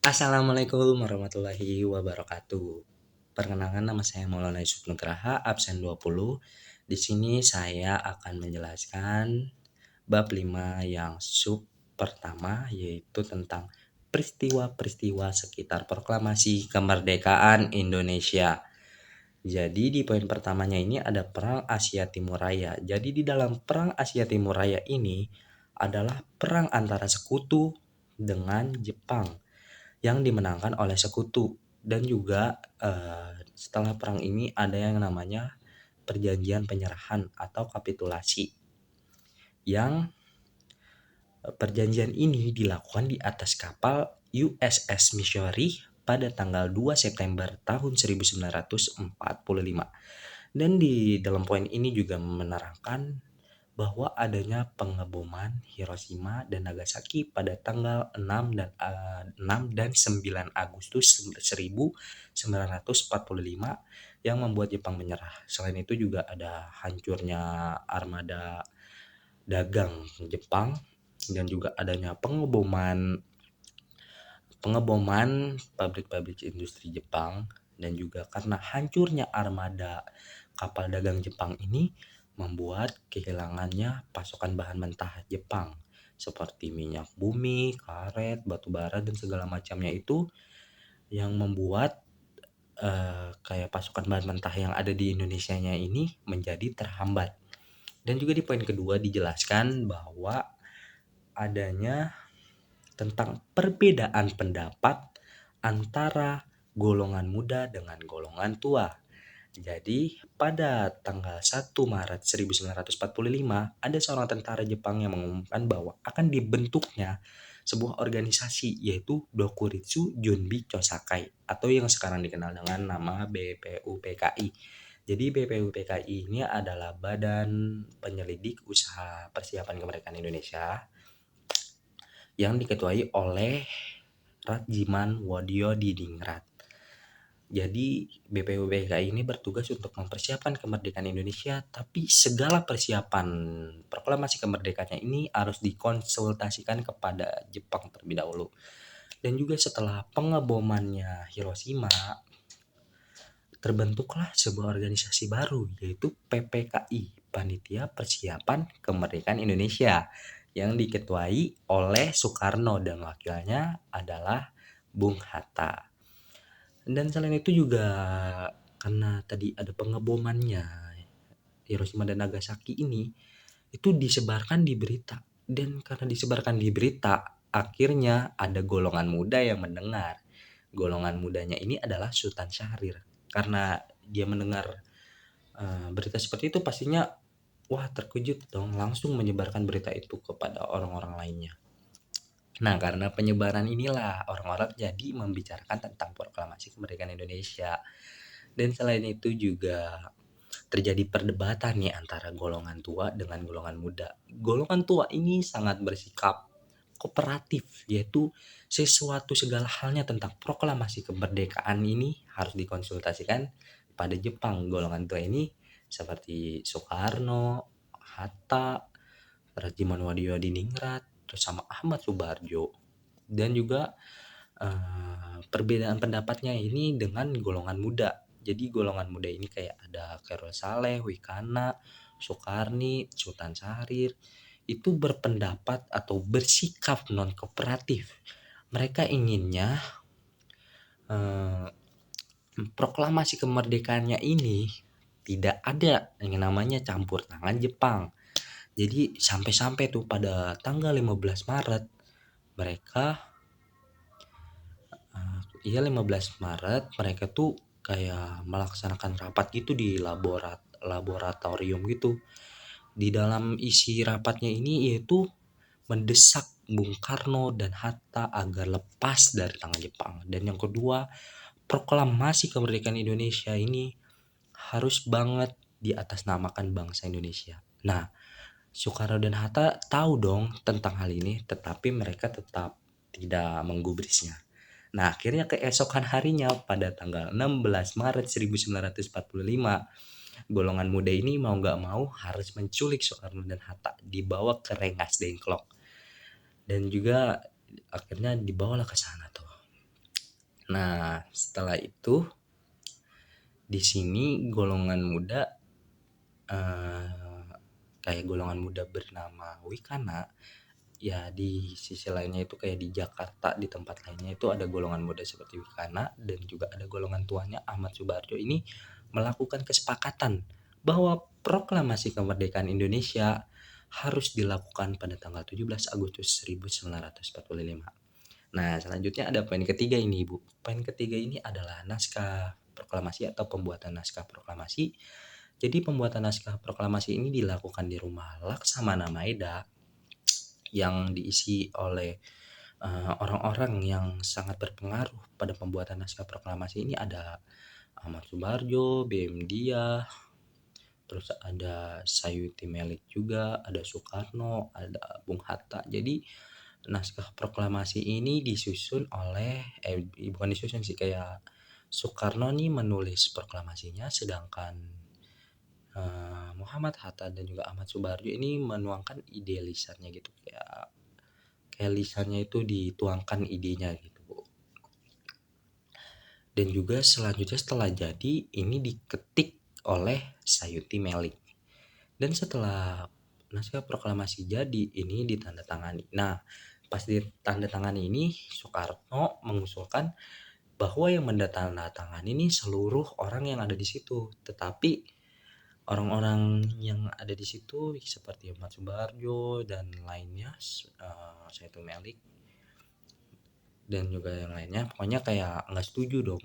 Assalamualaikum warahmatullahi wabarakatuh. Perkenalkan nama saya Maulana Yusuf Nugraha, absen 20. Di sini saya akan menjelaskan bab 5 yang sub pertama yaitu tentang peristiwa-peristiwa sekitar proklamasi kemerdekaan Indonesia. Jadi di poin pertamanya ini ada Perang Asia Timur Raya. Jadi di dalam Perang Asia Timur Raya ini adalah perang antara sekutu dengan Jepang yang dimenangkan oleh sekutu, dan juga setelah perang ini ada yang namanya perjanjian penyerahan atau kapitulasi, yang perjanjian ini dilakukan di atas kapal USS Missouri pada tanggal 2 September tahun 1945. Dan di dalam poin ini juga menerangkan bahwa adanya pengeboman Hiroshima dan Nagasaki pada tanggal 6 dan 9 Agustus 1945 yang membuat Jepang menyerah. Selain itu juga ada hancurnya armada dagang Jepang, dan juga adanya pengeboman pabrik-pabrik industri Jepang, dan juga karena hancurnya armada kapal dagang Jepang ini membuat kehilangannya pasokan bahan mentah Jepang seperti minyak bumi, karet, batu bara dan segala macamnya, itu yang membuat kayak pasokan bahan mentah yang ada di Indonesianya ini menjadi terhambat. Dan juga di poin kedua dijelaskan bahwa adanya tentang perbedaan pendapat antara golongan muda dengan golongan tua. Jadi pada tanggal 1 Maret 1945 ada seorang tentara Jepang yang mengumumkan bahwa akan dibentuknya sebuah organisasi yaitu Dokuritsu Junbi Chosakai atau yang sekarang dikenal dengan nama BPUPKI. Jadi BPUPKI ini adalah Badan Penyelidik Usaha Persiapan Kemerdekaan Indonesia yang diketuai oleh Rajiman Wodiodiningrat. Jadi BPUPKI ini bertugas untuk mempersiapkan kemerdekaan Indonesia, tapi segala persiapan proklamasi kemerdekaannya ini harus dikonsultasikan kepada Jepang terlebih dahulu. Dan juga setelah pengebomannya Hiroshima, terbentuklah sebuah organisasi baru yaitu PPKI, Panitia Persiapan Kemerdekaan Indonesia, yang diketuai oleh Soekarno dan wakilnya adalah Bung Hatta. Dan selain itu juga karena tadi ada pengebomannya Hiroshima dan Nagasaki ini, itu disebarkan di berita. Dan karena disebarkan di berita, akhirnya ada golongan muda yang mendengar. Golongan mudanya ini adalah Sultan Syahrir. Karena dia mendengar berita seperti itu, pastinya wah terkejut dong, langsung menyebarkan berita itu kepada orang-orang lainnya. Nah, karena penyebaran inilah orang-orang jadi membicarakan tentang proklamasi kemerdekaan Indonesia. Dan selain itu juga terjadi perdebatan nih antara golongan tua dengan golongan muda. Golongan tua ini sangat bersikap kooperatif, yaitu sesuatu segala halnya tentang proklamasi kemerdekaan ini harus dikonsultasikan pada Jepang. Golongan tua ini seperti Soekarno, Hatta, Rajiman Wadiwadiningrat, terus sama Ahmad Subarjo. Dan juga perbedaan pendapatnya ini dengan golongan muda. Jadi golongan muda ini kayak ada Khairul Saleh, Wikana, Soekarni, Sultan Syahrir, itu berpendapat atau bersikap non kooperatif. Mereka inginnya proklamasi kemerdekaannya ini tidak ada yang namanya campur tangan Jepang. Jadi sampai-sampai tuh pada tanggal 15 Maret mereka 15 Maret mereka tuh kayak melaksanakan rapat gitu di laboratorium gitu. Di dalam isi rapatnya ini yaitu mendesak Bung Karno dan Hatta agar lepas dari tangan Jepang. Dan yang kedua, proklamasi kemerdekaan Indonesia ini harus banget diatasnamakan bangsa Indonesia. Nah, Soekarno dan Hatta tahu dong tentang hal ini, tetapi mereka tetap tidak menggubrisnya. Nah, akhirnya keesokan harinya pada tanggal 16 Maret 1945, golongan muda ini mau gak mau harus menculik Soekarno dan Hatta, dibawa ke Rengas Dengklok. Dan juga akhirnya dibawalah ke sana tuh. Nah, setelah itu di sini golongan muda kayak golongan muda bernama Wikana, ya di sisi lainnya itu kayak di Jakarta di tempat lainnya itu ada golongan muda seperti Wikana dan juga ada golongan tuanya Ahmad Subarjo ini melakukan kesepakatan bahwa proklamasi kemerdekaan Indonesia harus dilakukan pada tanggal 17 Agustus 1945. Nah, selanjutnya ada poin ketiga ini, Bu. Poin ketiga ini adalah naskah proklamasi atau pembuatan naskah proklamasi. Jadi pembuatan naskah proklamasi ini dilakukan di rumah Laksamana Maeda yang diisi oleh orang-orang yang sangat berpengaruh pada pembuatan naskah proklamasi ini. Ada Ahmad Subarjo, B.M. Dia, terus ada Sayuti Melik juga, ada Soekarno, ada Bung Hatta. Jadi naskah proklamasi ini disusun oleh bukan disusun sih, kayak Soekarno nih menulis proklamasinya, sedangkan Muhammad Hatta dan juga Ahmad Subarjo ini menuangkan ide lisannya gitu, kayak lisannya itu dituangkan idenya gitu, Bu. Dan juga selanjutnya setelah jadi ini diketik oleh Sayuti Melik. Dan setelah naskah proklamasi jadi ini ditandatangani. Nah, pas ditandatangani ini Soekarno mengusulkan bahwa yang mendatangani ini seluruh orang yang ada di situ. Tetapi orang-orang yang ada di situ seperti Ahmad Subarjo dan lainnya, Sayuti Melik dan juga yang lainnya, pokoknya kayak nggak setuju dong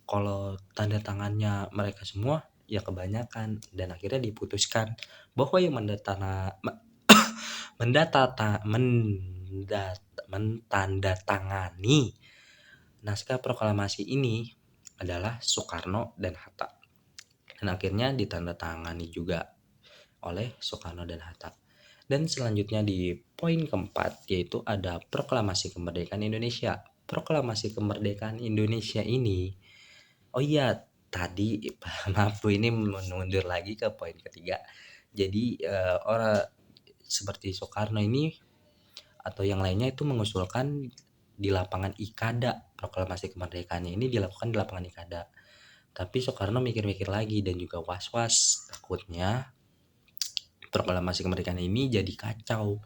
kalau tanda tangannya mereka semua ya kebanyakan, dan akhirnya diputuskan bahwa yang mentandatangani naskah proklamasi ini adalah Soekarno dan Hatta, dan akhirnya ditandatangani juga oleh Soekarno dan Hatta. Dan selanjutnya di poin keempat yaitu ada proklamasi kemerdekaan Indonesia. Proklamasi kemerdekaan Indonesia ini, oh iya, tadi maaf Bu, ini mundur lagi ke poin ketiga. Jadi orang seperti Soekarno ini atau yang lainnya itu mengusulkan di lapangan Ikada, proklamasi kemerdekaannya ini dilakukan di lapangan Ikada. Tapi Soekarno mikir-mikir lagi dan juga was-was, takutnya proklamasi kemerdekaan ini jadi kacau.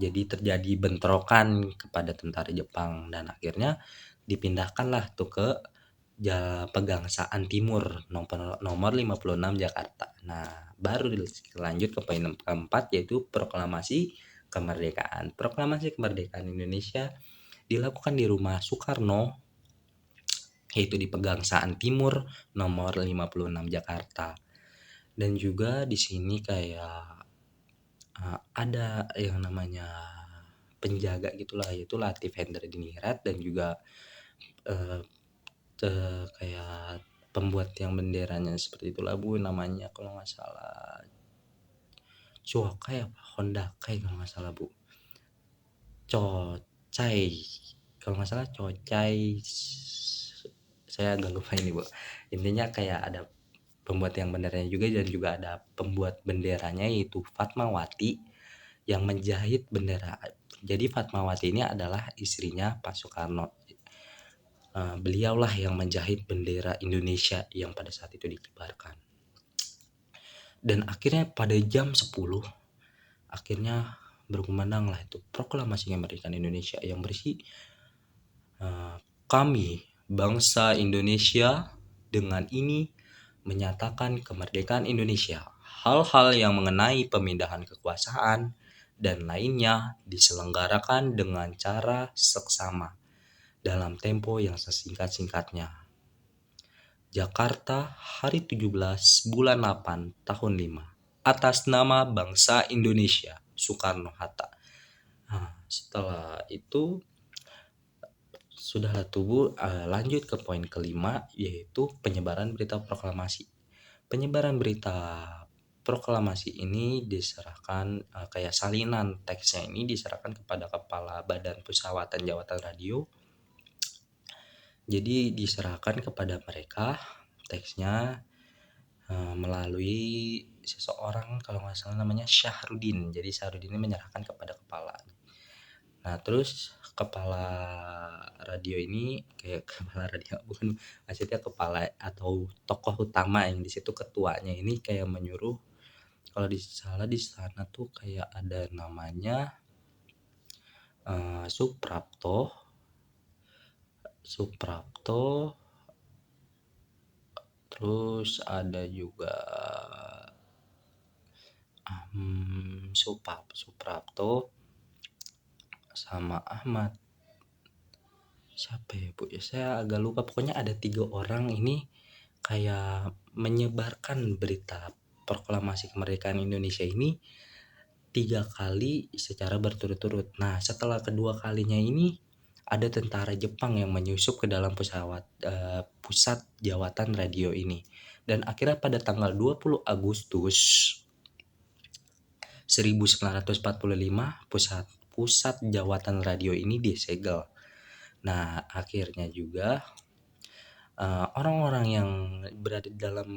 Jadi terjadi bentrokan kepada tentara Jepang dan akhirnya dipindahkanlah tuh ke Pegangsaan Timur nomor 56 Jakarta. Nah, baru lanjut ke poin keempat yaitu proklamasi kemerdekaan. Proklamasi kemerdekaan Indonesia dilakukan di rumah Soekarno yaitu di Pegangsaan Timur nomor 56 Jakarta. Dan juga di sini kayak ada yang namanya penjaga gitulah, yaitu Latif Hendra-Diningrat dan juga kayak pembuat yang benderanya seperti itulah Bu, namanya kalau nggak salah Cokai apa Hondakai kalau nggak salah Bu, Cocai kalau nggak salah, Cocai, saya agak lupa ini Bu. Intinya kayak ada pembuat yang benderanya juga dan juga ada pembuat benderanya yaitu Fatmawati yang menjahit bendera. Jadi Fatmawati ini adalah istrinya Pak Soekarno. Beliaulah yang menjahit bendera Indonesia yang pada saat itu dikibarkan. Dan akhirnya pada jam 10 akhirnya berkumandanglah itu proklamasi kemerdekaan Indonesia yang berisi kami bangsa Indonesia dengan ini menyatakan kemerdekaan Indonesia. Hal-hal yang mengenai pemindahan kekuasaan dan lainnya diselenggarakan dengan cara seksama dalam tempo yang sesingkat-singkatnya. Jakarta, hari 17 bulan 8 tahun 5. Atas nama bangsa Indonesia, Soekarno-Hatta. Nah, setelah itu sudahlah tubuh, lanjut ke poin kelima yaitu penyebaran berita proklamasi. Penyebaran berita proklamasi ini diserahkan kayak salinan teksnya ini diserahkan kepada Kepala Badan Pusawatan Jawatan Radio. Jadi diserahkan kepada mereka teksnya melalui seseorang kalau nggak salah namanya Syahrudin. Jadi Syahrudin ini menyerahkan kepada kepala. Nah, terus kepala radio ini kayak kepala radio bukan, maksudnya kepala atau tokoh utama yang di situ ketuanya ini kayak menyuruh kalau di sana tuh kayak ada namanya Suprapto, Suprapto, terus ada juga Suprapto sama Ahmad. Siapa ya Bu? Ya saya agak lupa. Pokoknya ada 3 orang ini kayak menyebarkan berita proklamasi kemerdekaan Indonesia ini 3 kali secara berturut-turut. Nah, setelah kedua kalinya ini ada tentara Jepang yang menyusup ke dalam pusat jawatan radio ini. Dan akhirnya pada tanggal 20 Agustus 1945 pusat jawatan radio ini disegel. Nah, akhirnya juga orang-orang yang berada di dalam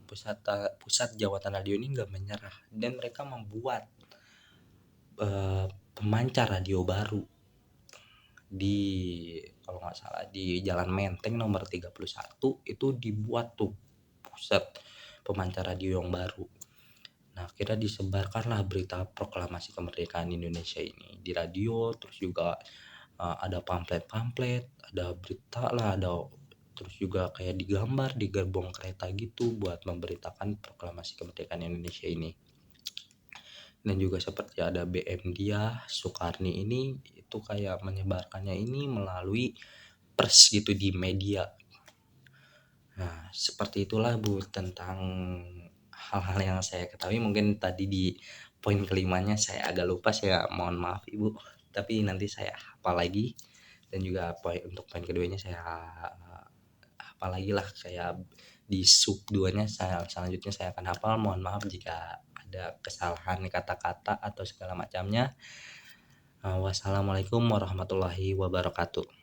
pusat jawatan radio ini nggak menyerah dan mereka membuat pemancar radio baru di kalau nggak salah di Jalan Menteng nomor 31 itu dibuat tuh pusat pemancar radio yang baru. Nah, akhirnya disebarkanlah berita proklamasi kemerdekaan Indonesia ini di radio, terus juga ada pamflet-pamflet, ada berita lah, ada terus juga kayak digambar di gerbong kereta gitu buat memberitakan proklamasi kemerdekaan Indonesia ini. Dan juga seperti ada BM Dia, Soekarni ini itu kayak menyebarkannya ini melalui pers gitu di media. Nah, seperti itulah Bu tentang hal-hal yang saya ketahui. Mungkin tadi di poin kelimanya saya agak lupa, saya mohon maaf Ibu. Tapi nanti saya hafal lagi dan juga untuk poin keduanya saya hafal lagi lah, kayak di sub 2-nya selanjutnya saya akan hafal. Mohon maaf jika ada kesalahan kata-kata atau segala macamnya. Wassalamualaikum warahmatullahi wabarakatuh.